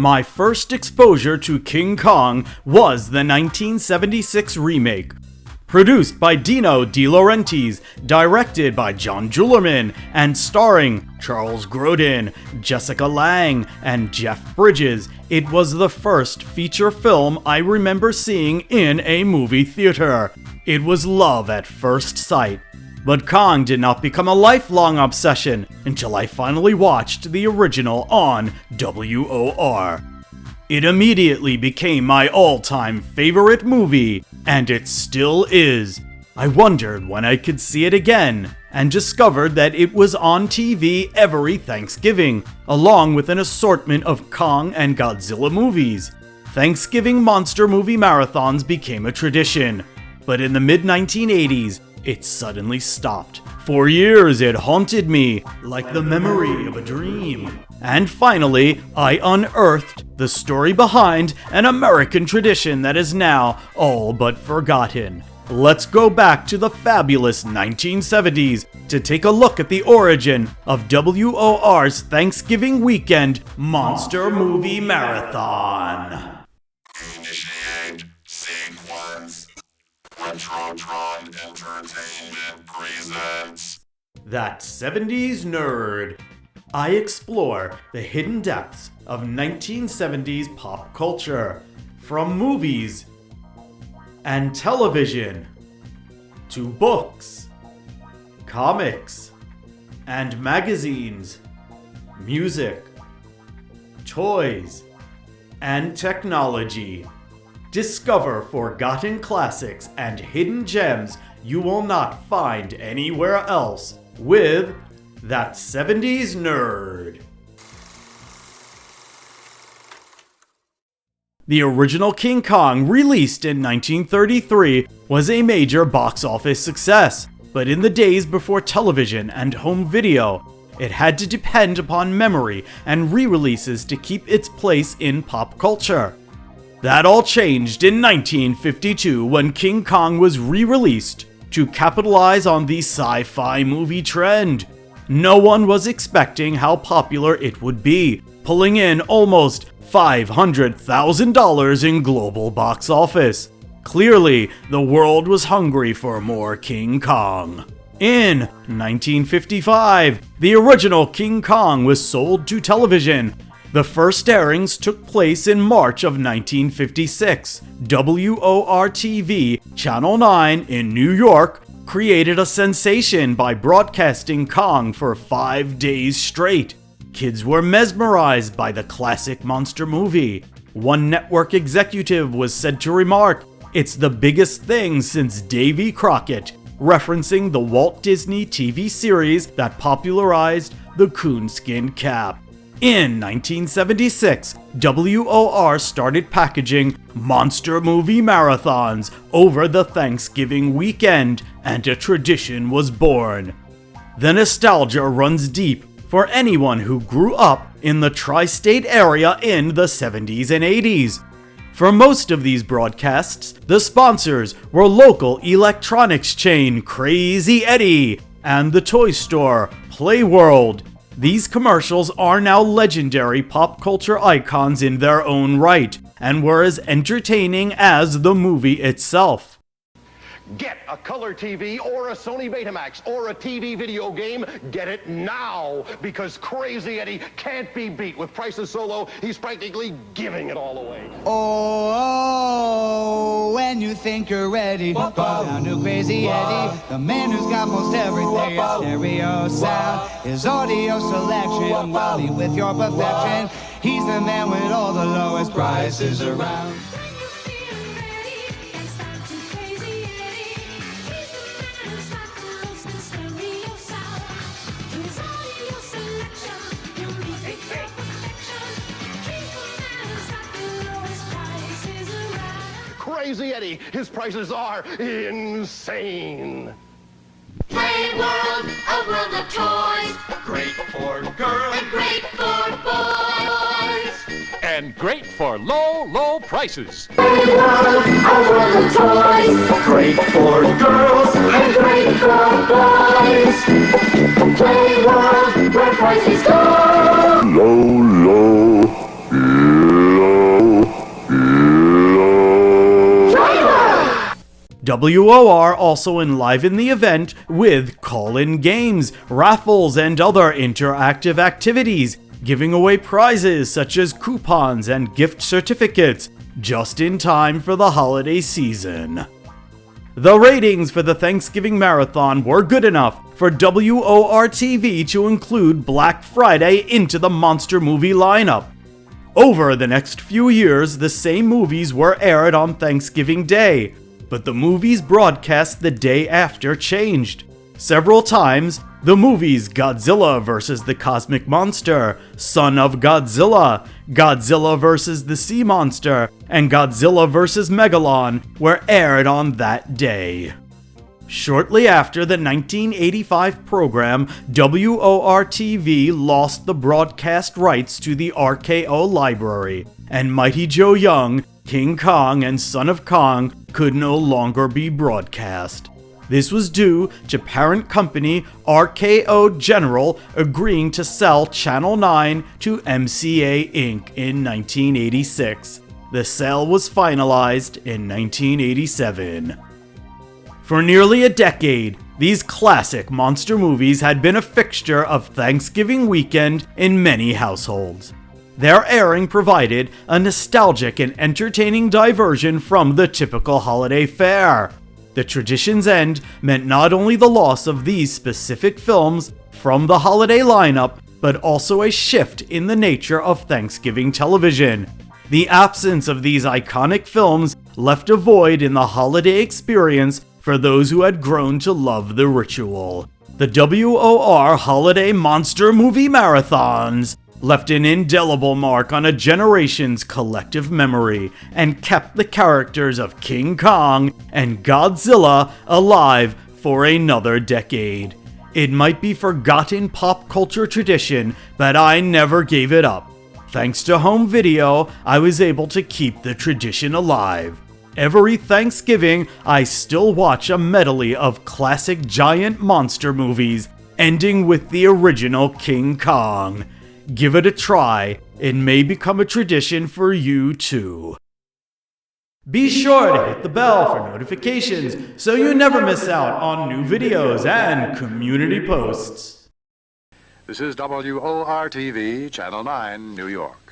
My first exposure to King Kong was the 1976 remake. Produced by Dino De Laurentiis, directed by John Julerman, and starring Charles Grodin, Jessica Lange, and Jeff Bridges, it was the first feature film I remember seeing in a movie theater. It was love at first sight. But Kong did not become a lifelong obsession until I finally watched the original on WOR. It immediately became my all-time favorite movie, and it still is. I wondered when I could see it again, and discovered that it was on TV every Thanksgiving, along with an assortment of Kong and Godzilla movies. Thanksgiving monster movie marathons became a tradition, but in the mid-1980s, it suddenly stopped. For years it haunted me, like the memory of a dream. And finally, I unearthed the story behind an American tradition that is now all but forgotten. Let's go back to the fabulous 1970s to take a look at the origin of WOR's Thanksgiving weekend Monster Movie Marathon. Initiate sequence. Retrotron Entertainment presents That 70s Nerd. I explore the hidden depths of 1970s pop culture, from movies and television to books, comics and magazines, music, toys, and technology. Discover forgotten classics and hidden gems you will not find anywhere else with That 70s Nerd. The original King Kong, released in 1933, was a major box office success, but in the days before television and home video, it had to depend upon memory and re-releases to keep its place in pop culture. That all changed in 1952 when King Kong was re-released to capitalize on the sci-fi movie trend. No one was expecting how popular it would be, pulling in almost $500,000 in global box office. Clearly, the world was hungry for more King Kong. In 1955, the original King Kong was sold to television. The first airings took place in March of 1956. WOR-TV, Channel 9 in New York, created a sensation by broadcasting Kong for 5 days straight. Kids were mesmerized by the classic monster movie. One network executive was said to remark, "It's the biggest thing since Davy Crockett," referencing the Walt Disney TV series that popularized the coonskin cap. In 1976, WOR started packaging monster movie marathons over the Thanksgiving weekend, and a tradition was born. The nostalgia runs deep for anyone who grew up in the Tristate area in the 70s and 80s. For most of these broadcasts, the sponsors were local electronics chain Crazy Eddie and the toy store Playworld. These commercials are now legendary pop culture icons in their own right, and were as entertaining as the movie itself. Get a color TV or a Sony Betamax or a TV video game. Get it now, because Crazy Eddie can't be beat. With prices so low, he's practically giving it all away. Oh, when you think you're ready, go down to Crazy Eddie, the man who's got most everything. His stereo sound, his audio selection, will be with your perfection. He's the man with all the lowest prices around. Crazy Eddie, his prices are insane. Play World, a world of toys. Great for girls And great for boys. and great for low, low prices. Play World, a world of toys. Great for girls And great for boys. Play World, where prices go. low, low, yeah. WOR also enlivened the event with call-in games, raffles, and other interactive activities, giving away prizes such as coupons and gift certificates, just in time for the holiday season. The ratings for the Thanksgiving Marathon were good enough for WOR TV to include Black Friday into the monster movie lineup. Over the next few years, the same movies were aired on Thanksgiving Day, but the movies broadcast the day after changed. Several times, the movies Godzilla vs. the Cosmic Monster, Son of Godzilla, Godzilla vs. the Sea Monster, and Godzilla vs. Megalon were aired on that day. Shortly after the 1985 program, WOR-TV lost the broadcast rights to the RKO library, and Mighty Joe Young, King Kong, and Son of Kong could no longer be broadcast. This was due to parent company RKO General agreeing to sell Channel 9 to MCA Inc. in 1986. The sale was finalized in 1987. For nearly a decade, these classic monster movies had been a fixture of Thanksgiving weekend in many households. Their airing provided a nostalgic and entertaining diversion from the typical holiday fare. The tradition's end meant not only the loss of these specific films from the holiday lineup, but also a shift in the nature of Thanksgiving television. The absence of these iconic films left a void in the holiday experience for those who had grown to love the ritual. The WOR Holiday Monster Movie Marathons left an indelible mark on a generation's collective memory and kept the characters of King Kong and Godzilla alive for another decade. It might be forgotten pop culture tradition, but I never gave it up. Thanks to home video, I was able to keep the tradition alive. Every Thanksgiving, I still watch a medley of classic giant monster movies, ending with the original King Kong. Give it a try, it may become a tradition for you too. Be sure to hit the bell for notifications so you never miss out on new videos and community posts. This is WOR TV, Channel 9, New York.